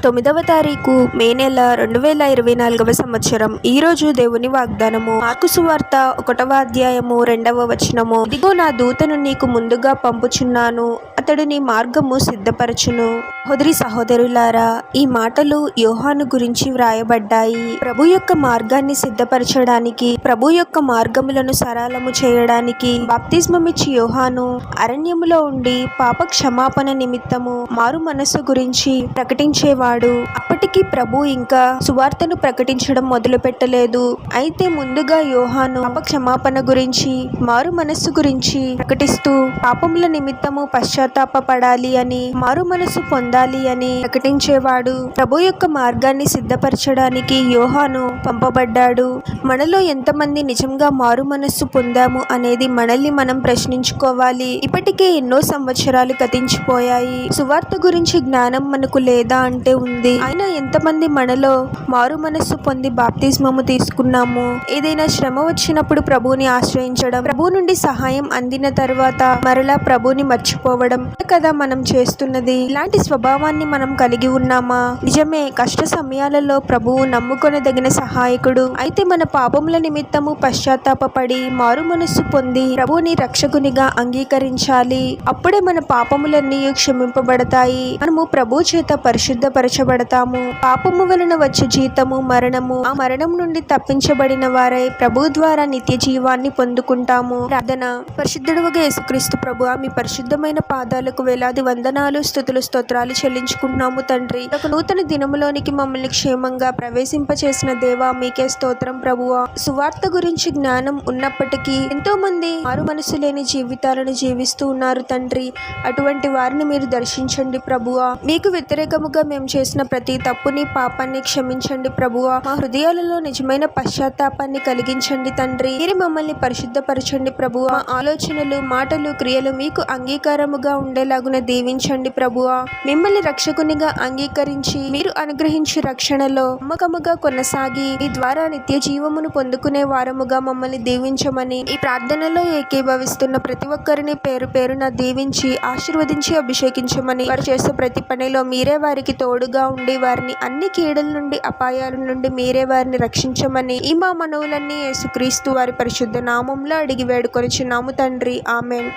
9వ తారీఖు మే నెల 2024 సంవత్సరం. ఈ రోజు దేవుని వాగ్దానము. మార్కు సువార్త 1వ అధ్యాయము 2వ వచనము. ఇదిగో నా దూతను నీకు ముందుగా పంపుచున్నాను, అతడు నీ మార్గము సిద్ధపరచును. సహోదరి సహోదరులారా, ఈ మాటలు యోహాను గురించి వ్రాయబడ్డాయి. ప్రభు యొక్క మార్గాన్ని సిద్ధపరచడానికి, ప్రభు యొక్క మార్గములను సరళము చేయడానికి బాప్తిస్మమిచ్చి యోహాను అరణ్యములో ఉండి పాప క్షమాపణ నిమిత్తము మారు మనస్సు గురించి ప్రకటించేవాడు. అప్పటికి ప్రభు ఇంకా సువార్తను ప్రకటించడం మొదలు పెట్టలేదు. అయితే ముందుగా యోహాను పాప క్షమాపణ గురించి, మారు మనస్సు గురించి ప్రకటిస్తూ పాపముల నిమిత్తము పశ్చాత్తాపపడాలి అని, మారు మనస్సు పొందాలి అని ప్రకటించేవాడు. ప్రభు యొక్క మార్గాన్ని సిద్ధపరచడానికి యోహాను పంపబడ్డాడు. మనలో ఎంతమంది నిజంగా మారు మనస్సు పొందాము అనేది మనల్ని మనం ప్రశ్నించుకోవాలి. ఇప్పటికే ఎన్నో సంవత్సరాలు గతించిపోయాయి. సువార్త గురించి జ్ఞానం మనకు లేదా అంటే ఉంది. అయినా ఎంతమంది మనలో మారు మనస్సు పొంది బాప్తిస్మము తీసుకున్నాము? ఏదైనా శ్రమ వచ్చినప్పుడు ప్రభువుని ఆశ్రయించడం, ప్రభు నుండి సహాయం అందిన తర్వాత మరలా ప్రభువుని మర్చిపోవడం కదా మనం చేస్తున్నది. ఇలాంటి స్వభావాన్ని మనం కలిగి ఉన్నామా? నిజమే, కష్ట సమయాలలో ప్రభువు నమ్ముకొనదగిన సహాయకుడు. అయితే మన పాపముల నిమిత్తము పశ్చాత్తాపపడి మారు మనస్సు పొంది ప్రభువుని రక్షకునిగా అంగీకరించాలి. అప్పుడే మన పాపములన్నీ క్షమింపబడతాయి. మనము ప్రభు చేత పరిశుద్ధపరచబడతాము. పాపము వలన వచ్చే జీతము మరణము. ఆ మరణం నుండి తప్పించబడిన వారై ప్రభు ద్వారా నిత్య జీవాన్ని పొందుకుంటాము. ప్రార్థన. పరిశుద్ధుడుగా యేసుక్రీస్తు ప్రభువా, మీ పరిశుద్ధమైన పాదాలకు వేలాది వందనాలు, స్తుతులు, స్తోత్రాలు చెల్లించుకుంటున్నాము తండ్రి. ఒక నూతన దినములోనికి మమ్మల్ని క్షేమంగా ప్రవేశింపచేసిన దేవా, మీకే స్తోత్రం ప్రభువా. సువార్త గురించి జ్ఞానం ఉన్నప్పటికీ ఎంతో మంది మారు మనసు లేని జీవితాలను జీవిస్తూ ఉన్నారు తండ్రి. అటువంటి వారిని మీరు దర్శించండి ప్రభువా. మీకు వ్యతిరేకముగా మేము చేసిన ప్రతి తప్పుని, పాపాన్ని క్షమించండి ప్రభువా. మా హృదయాలలో నిజమైన పశ్చాత్తాపాన్ని కలిగించండి తండ్రి. మీరు మమ్మల్ని పరిశుద్ధపరచండి ప్రభువా. మా ఆలోచనలు, మాటలు, క్రియలు మీకు అంగీకారముగా ఉండేలాగున దీవించండి ప్రభువా. మిమ్మల్ని రక్షకునిగా అంగీకరించి మీరు అనుగ్రహించి రక్షణలో నమ్మకముగా కొనసాగి మీ ద్వారా నిత్య జీవమును పొందుకునే వారముగా మమ్మల్ని దీవించమని ఈ ప్రార్థనలో ఏకీభవిస్తున్న ప్రతి ఒక్కరిని పేరు పేరున దీవించి ఆశీర్వదించి అభిషేకించమని, వారు చేసే ప్రతి పనిలో మీరే వారికి తోడుగా ఉండి వారిని అన్ని కీడుల నుండి, అపాయాల నుండి మీరే వారిని రక్షించమని ఈ మా మనవులన్నీ యేసుక్రీస్తు వారి పరిశుద్ధ నామంలో అడిగి వేడుకొనిచున్నాము తండ్రి. ఆమేన్.